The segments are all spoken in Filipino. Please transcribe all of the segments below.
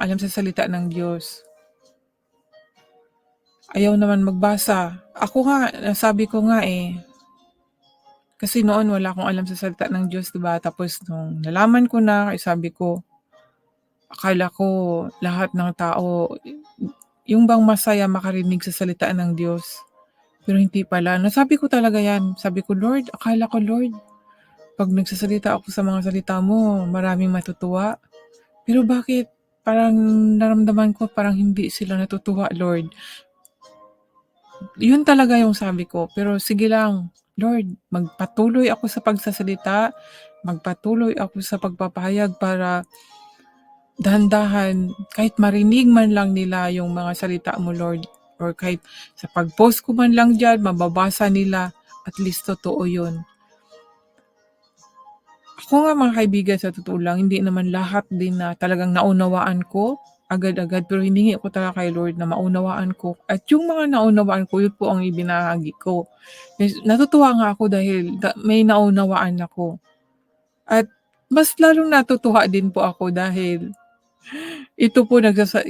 alam sa salita ng Diyos. Ayaw naman magbasa. Ako nga, nasabi ko nga kasi noon wala akong alam sa salita ng Diyos, 'di ba? Tapos nung nalaman ko na, sabi ko, akala ko lahat ng tao yung bang masaya makarinig sa salita ng Diyos. Pero hindi pala. Nasabi ko talaga 'yan. Sabi ko, Lord, akala ko, Lord, 'pag nagsasalita ako sa mga salita mo, maraming matutuwa. Pero bakit parang naramdaman ko parang hindi sila natutuwa, Lord? Yun talaga yung sabi ko. Pero sige lang, Lord, magpatuloy ako sa pagsasalita, magpatuloy ako sa pagpapahayag para dahan-dahan, kahit marinig man lang nila yung mga salita mo, Lord, or kahit sa pag-post ko man lang dyan, mababasa nila, at least totoo yun. Ako nga mga kaibigan, sa totoo lang, hindi naman lahat din na talagang naunawaan ko agad-agad, pero hiningi ko talaga kay Lord na maunawaan ko. At yung mga naunawaan ko, yun po ang ibinahagi ko. Natutuwa nga ako dahil may naunawaan ako. At mas lalong natutuwa din po ako dahil ito po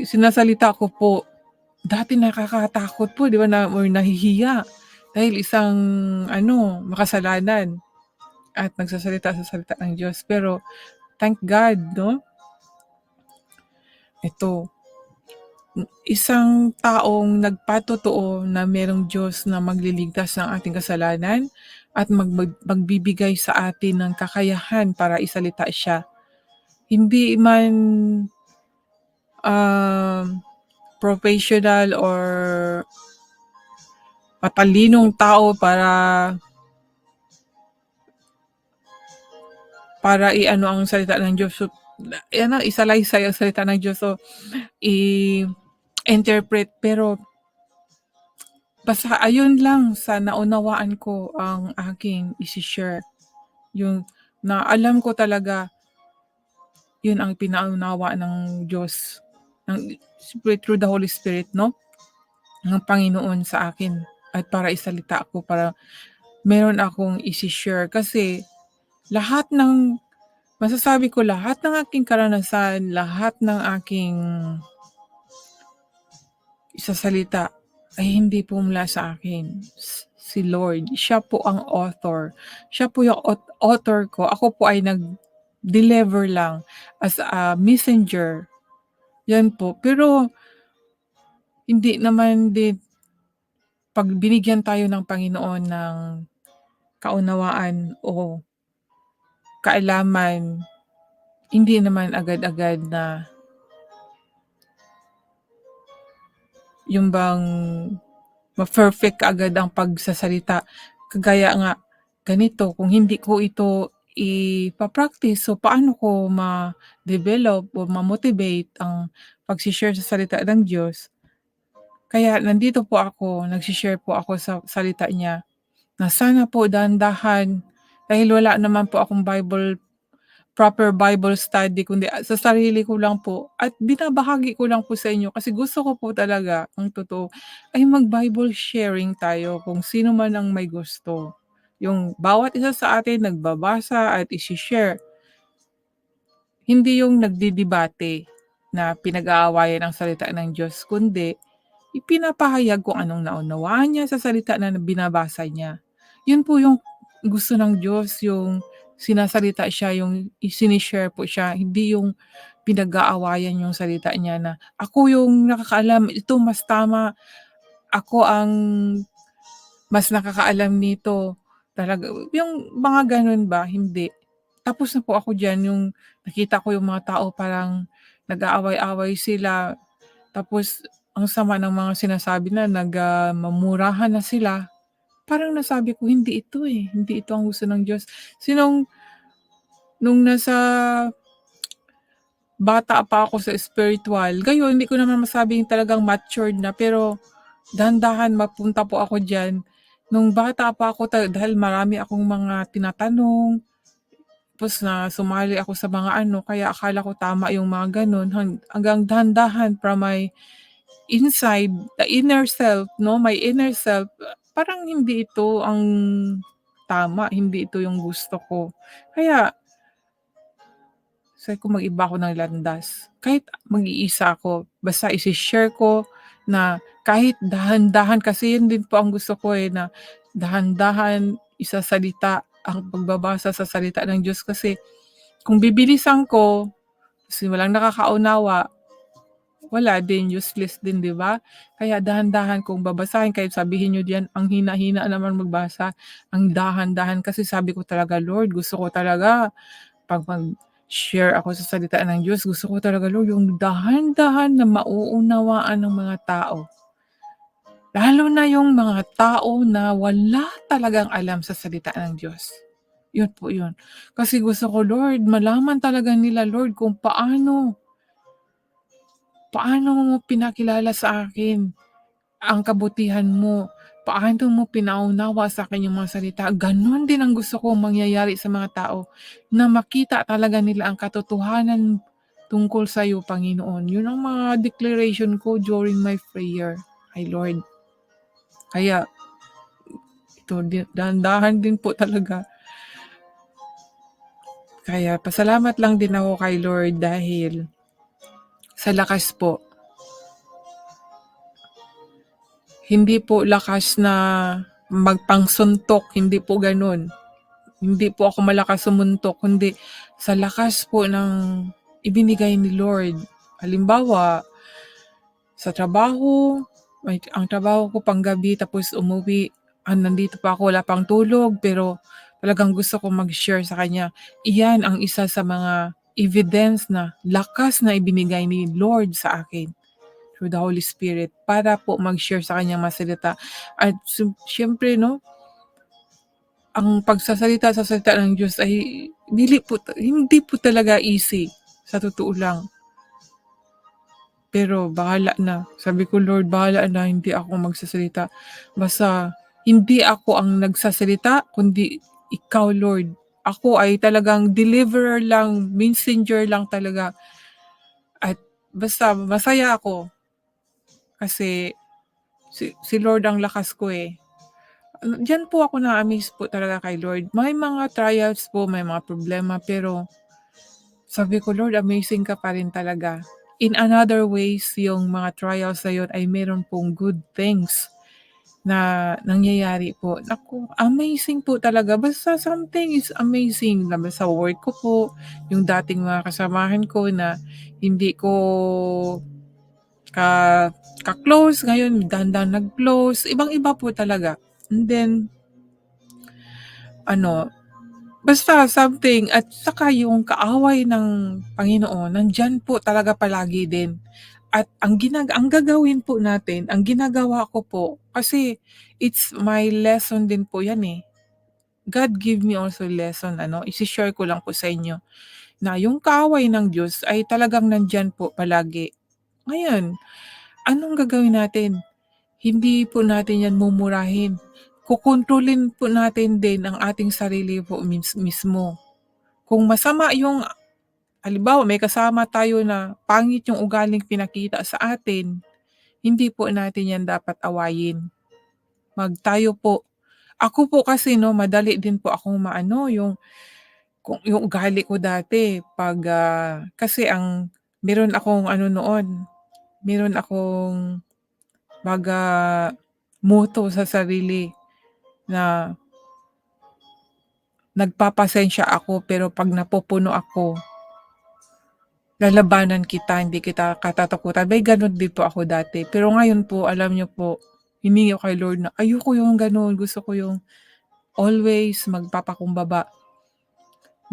sinasalita ko po, dati nakakatakot po, 'di ba, or nahihiya dahil isang makasalanan at nagsasalita sa salita ng Diyos. Pero thank God, no? Ito, isang taong nagpatotoo na merong Diyos na magliligtas ng ating kasalanan at magbibigay sa atin ng kakayahan para isalita siya. Hindi man professional or matalinong tao para iano ang salita ng Diyos. So, isalaysay ang salita ng Diyos. So, i-interpret. Pero, basta ayun lang sa naunawaan ko ang aking isi-share. Yung na alam ko talaga, yun ang pinaunawa ng Diyos, through the Holy Spirit, no? Ng Panginoon sa akin. At para isalita ako, para meron akong isi-share. Kasi, masasabi ko lahat ng aking karanasan, lahat ng aking isasalita ay hindi po mula sa akin. Si Lord, siya po ang author. Siya po yung author ko. Ako po ay nag-deliver lang as a messenger. Yan po. Pero, hindi naman din, pag binigyan tayo ng Panginoon ng kaunawaan o kaalaman, hindi naman agad-agad na yung bang ma-perfect agad ang pagsasalita. Kagaya nga, ganito, kung hindi ko ito ipa-practice, so paano ko ma-develop o ma-motivate ang pag-share sa salita ng Diyos? Kaya nandito po ako, nag-share po ako sa salita niya, na sana po dahan-dahan, dahil wala naman po akong proper Bible study, kundi sa sarili ko lang po, at binabahagi ko lang po sa inyo kasi gusto ko po talaga, ang totoo, ay mag-Bible sharing tayo kung sino man ang may gusto. Yung bawat isa sa atin nagbabasa at isi-share. Hindi yung nagdidebate na pinag-aawayan ang salita ng Diyos, kundi ipinapahayag kung anong naunawaan niya sa salita na binabasa niya. Yun po yung gusto ng Diyos, yung sinasalita siya, yung sinishare po siya, hindi yung pinag-aawayan yung salita niya na ako yung nakakaalam, ito mas tama, ako ang mas nakakaalam nito. Talaga, yung mga ganun ba, hindi. Tapos na po ako diyan, yung nakita ko yung mga tao parang nag-aaway-away sila, tapos ang sama ng mga sinasabi na mamurahan na sila. Parang nasabi ko, hindi ito, hindi ito ang gusto ng Diyos. Nung nasa bata pa ako sa spiritual, gayon hindi ko naman masabing talagang matured na, pero dahan-dahan mapunta po ako diyan. Nung bata pa ako dahil marami akong mga tinatanong, tapos na sumali ako sa mga kaya akala ko tama yung mga gano'n, hanggang dahan-dahan from my inside, the inner self, no, my inner self, parang hindi ito ang tama, hindi ito yung gusto ko. Kaya sabi ko mag-iba ako ng landas. Kahit mag-iisa ako, basta ise-share ko na kahit dahan-dahan kasi yun din po ang gusto ko, na dahan-dahan isasalita ang pagbabasa sa salita ng Diyos kasi kung bibilisan ko, kasi walang nakakaunawa, wala din, useless din, 'di ba? Kaya dahan-dahan kong babasahin kahit sabihin niyo diyan, "Ang hina-hina naman magbasa." Ang dahan-dahan kasi sabi ko talaga, "Lord, gusto ko talaga 'pag mag-share ako sa salita ng Diyos, gusto ko talaga, Lord, yung dahan-dahan na mauunawaan ng mga tao." Lalo na yung mga tao na wala talagang alam sa salita ng Diyos. Yun po yun. Kasi gusto ko, Lord, malaman talaga nila, Lord, kung paano mo pinakilala sa akin ang kabutihan mo, paano mo pinaunawa sa akin yung mga salita. Gano'n din ang gusto kong mangyayari sa mga tao, na makita talaga nila ang katotohanan tungkol sa iyo, Panginoon. Yun ang mga declaration ko during my prayer kay Lord. Kaya ito, dahan-dahan din po talaga. Kaya pasalamat lang din ako kay Lord dahil sa lakas po. Hindi po lakas na magpangsuntok, hindi po ganun. Hindi po ako malakas sumuntok, kundi sa lakas po ng ibinigay ni Lord. Halimbawa, sa trabaho, ang trabaho ko panggabi tapos umuwi, nandito pa ako, wala pang tulog, pero talagang gusto ko mag-share sa kanya. Iyan ang isa sa mga evidence na lakas na ibinigay ni Lord sa akin through the Holy Spirit para po mag-share sa kanyang mga salita. At siyempre, no, ang pagsasalita sa salita ng Diyos ay hindi po talaga easy, sa totoo lang. Pero bahala na. Sabi ko, Lord, bahala na, hindi ako magsasalita. Basta hindi ako ang nagsasalita, kundi ikaw, Lord. Ako ay talagang deliverer lang, messenger lang talaga. At basta masaya ako kasi si Lord ang lakas ko eh. Diyan po ako na-amaze po talaga kay Lord. May mga trials po, may mga problema, pero sabi ko, Lord, amazing ka pa rin talaga. In another ways, yung mga trials na yun ay meron pong good things na nangyayari po. Naku, amazing po talaga. Basta something is amazing. Sa work ko po, yung dating mga kasamahan ko na hindi ko ka-close, ngayon dahan-dahan nag-close. Ibang-iba po talaga. And then, basta something, at saka yung kaaway ng Panginoon, nandyan po talaga palagi din. At ang gagawin po natin, ang ginagawa ko po, kasi it's my lesson din po yan eh. God give me also lesson, isi-share ko lang po sa inyo, na yung kaaway ng Diyos ay talagang nandyan po palagi. Ngayon, anong gagawin natin? Hindi po natin yan mumurahin. Kukontrolin po natin din ang ating sarili po mismo. Kung masama yung, halimbawa may kasama tayo na pangit yung ugaling pinakita sa atin, hindi po natin yan dapat awayin. Tayo po. Ako po kasi madali din po akong yung ugali ko dati pag kasi meron akong meron akong baga motto sa sarili na nagpapasensya ako, pero pag napupuno ako, lalabanan kita, hindi kita katatakutan. May gano'n din po ako dati. Pero ngayon po, alam niyo po, hiningi ko kay Lord na ayoko yung gano'n. Gusto ko yung always magpapakumbaba,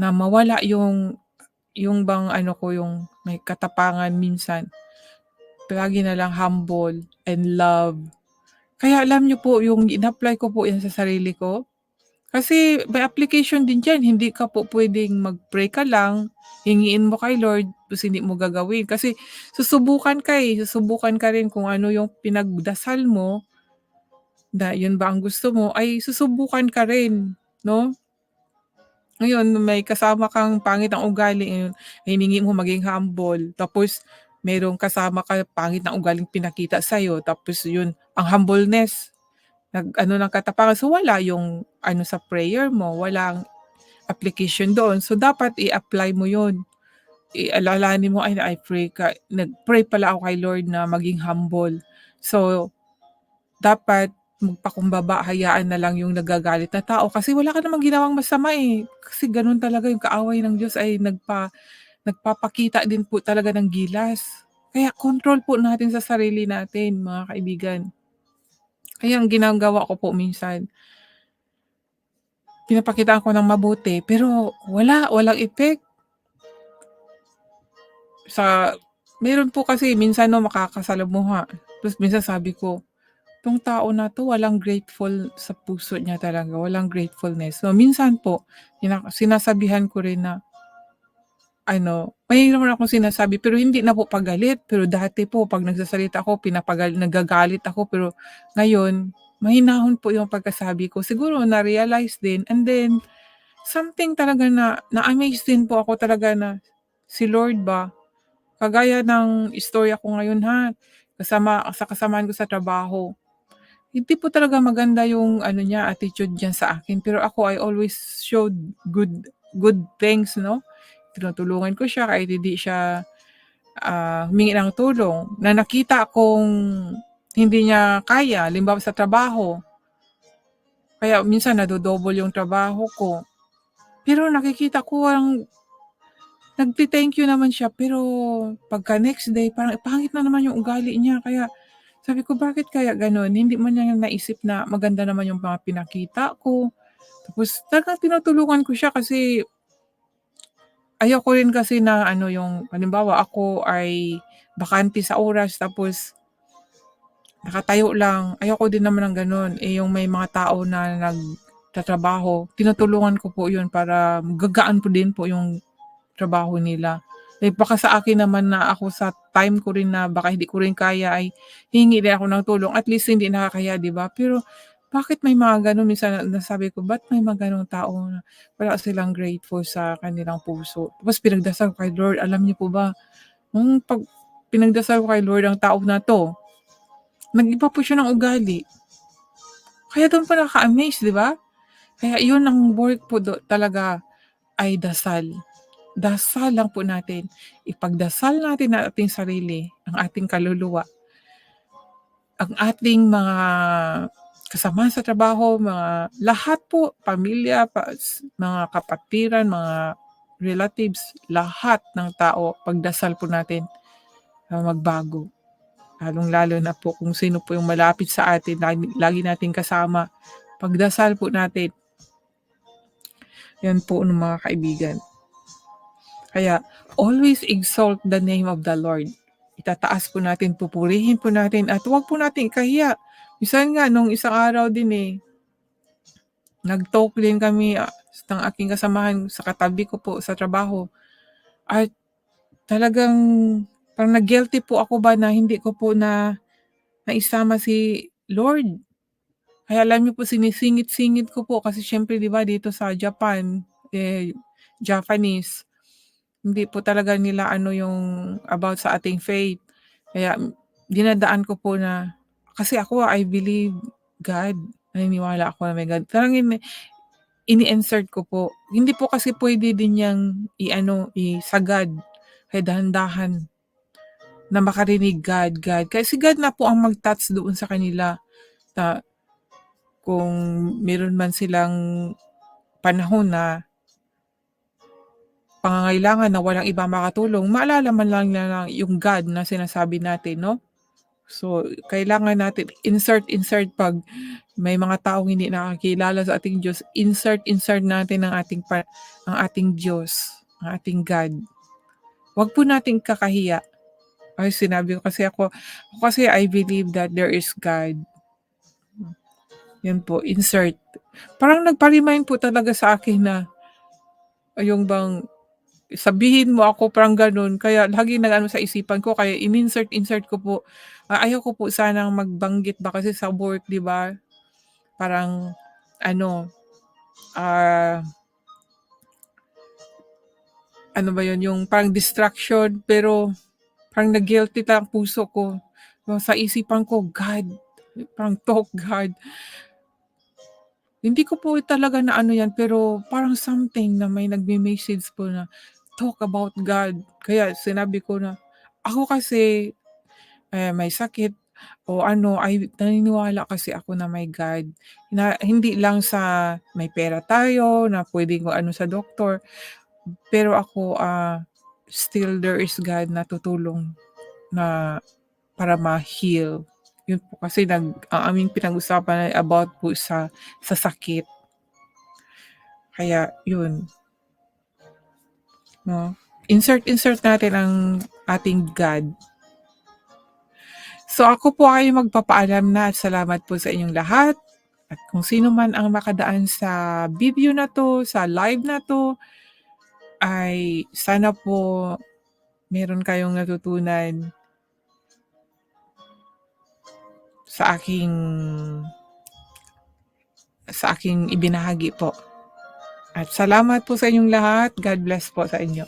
na mawala yung bang yung may katapangan minsan. Palagi na lang humble and love. Kaya alam niyo po, yung in-apply ko po yan sa sarili ko. Kasi may application din diyan, hindi ka po puwedeng mag-pray ka lang, hingiin mo kay Lord, tapos hindi mo gagawin. Kasi susubukan ka rin kung ano yung pinagdasal mo, na yun ba ang gusto mo, ay susubukan ka rin, 'no? Ngayon may kasama kang pangit ang ugali, ngayon hiningi mo maging humble, tapos merong kasama ka pangit na ugaling pinakita sa'yo, tapos yun, ang humbleness, ng katapangan. So, wala yung sa prayer mo, walang application doon. So, dapat i-apply mo yun. alalahanin mo, "Ay, nag-pray pala ako kay Lord na maging humble." So, dapat magpakumbaba, hayaan na lang yung nagagalit na tao kasi wala ka namang ginawang masama, eh. Kasi gano'n talaga yung kaaway ng Diyos ay nagpapakita din po talaga ng gilas. Kaya control po natin sa sarili natin, mga kaibigan. Kaya ang ginagawa ko po minsan, pinapakitaan ko ng mabuti pero walang effect. Sa Meron po kasi minsan 'no makakasalamuha, tapos minsan sabi ko, "'Tong tao na 'to walang grateful sa puso niya talaga, walang gratefulness." So minsan po sinasabihan ko rin na ano, mayroon akong sinasabi pero hindi na po pagalit, pero dati po 'pag nagsasalita ako nagagalit ako, pero ngayon mahinahon po yung pagkasabi ko. Siguro na-realize din, and then something talaga na na-amaze din po ako talaga na si Lord ba, kagaya ng istorya ko ngayon ha, sa kasamaan ko sa trabaho. Hindi po talaga maganda yung ano niya, attitude niya sa akin, pero ako I always showed good good things 'no. Tinutulungan ko siya kahit hindi siya, humingi ng tulong, na nakita kong hindi niya kaya, halimbawa sa trabaho, kaya minsan nado-double yung trabaho ko. Pero nakikita ko nagte-thank you naman siya, pero pagka next day parang pangit na naman yung ugali niya, kaya sabi ko, "Bakit kaya gano'n?" Hindi man niya naisip na maganda naman yung mga pinakita ko. Tapos talagang tinutulungan ko siya kasi ayoko rin kasi na ano yung halimbawa ako ay bakante sa oras tapos nakatayo lang, ayoko din naman ng gano'n. Eh, yung may mga tao na nagtatrabaho, tinutulungan ko po 'yun para gagaan po din po yung trabaho nila. Eh, baka sa akin naman na ako sa time ko rin na baka hindi ko rin kaya ay hingi din ako ng tulong, at least hindi nakakahiya, 'di ba? Pero bakit may mga gano'n minsan nasabi ko, ba't may mga gano'ng tao na wala silang grateful sa kanilang puso? Tapos pinagdasal ko kay Lord, alam niyo po ba, nung pinagdasal ko kay Lord ang tao na 'to, nag-iba po siya ng ugali. Kaya do'n pa nakaka-amaze, 'di ba? Kaya 'yun ang work po talaga ay dasal. Dasal lang po natin. Ipagdasal natin ang ating sarili, ang ating kaluluwa, ang ating mga kasamahan sa trabaho, mga lahat po, pamilya, mga kapatiran, mga relatives, lahat ng tao, pagdasal po natin na magbago. Lalong-lalo na po kung sino po yung malapit sa atin, lagi lagi nating kasama. Pagdasal po natin, 'yan po ng mga kaibigan. Kaya always exalt the name of the Lord. Itataas po natin, pupurihin po natin at huwag po natin ikahiya. Minsan nga nung isang araw din, nag-talk din kami, ng aking kasamahan sa katabi ko po sa trabaho, at talagang parang na-guilty po ako ba na hindi ko po naisama si Lord. Kaya alam niyo po sinisingit-singit ko po kasi siyempre 'di ba dito sa Japan, Japanese, hindi po talaga nila ano yung about sa ating faith. Kaya dinadaan ko po na kasi ako I believe God, naniniwala ako na may God. Talagang ini-insert ko po. Hindi po kasi puwede din niyang isagad. Kaya dahan-dahan na makarinig God, God. Kasi God na po ang mag-touch doon sa kanila na kung meron man silang panahon na pangangailangan na walang ibang makatulong, maalala man lang nila yung God na sinasabi natin 'no? So, kailangan natin insert 'pag may mga taong hindi nakakilala sa ating Diyos, insert natin ang ating Diyos, ang ating God. Wag po nating kakahiya. Ay sinabi ko kasi ako kasi I believe that there is God. Yun po, insert. Parang nagpa-remind po talaga sa akin na yung bang sabihin mo ako, parang gano'n. Kaya laging nag-ano sa isipan ko, kaya insert ko po. Ayaw ko po sanang magbanggit ba kasi sa work 'di ba, parang ano, ah, ano ba 'yun, yung parang distraction, pero parang na-guilty ang puso ko. Sa isipan ko, God, parang talk God. Hindi ko po talaga na ano 'yan, pero parang something na may nagme-message po na, talk about God. Kaya sinabi ko na, ako kasi, may sakit o ano, ay naniniwala kasi ako na may God, na hindi lang sa may pera tayo na puwedeng ano sa doktor, pero ako, still there is God na tutulong na para ma-heal. Yun po kasi ang aming pinag-usapan ay about po sa sakit. Kaya yun, 'no. Insert natin ang ating God. So ako po ay magpapaalam na at salamat po sa inyong lahat. At kung sino man ang makadaan sa video na 'to, sa live na 'to, ay sana po meron kayong natutunan sa aking ibinahagi po. At salamat po sa inyong lahat. God bless po sa inyo.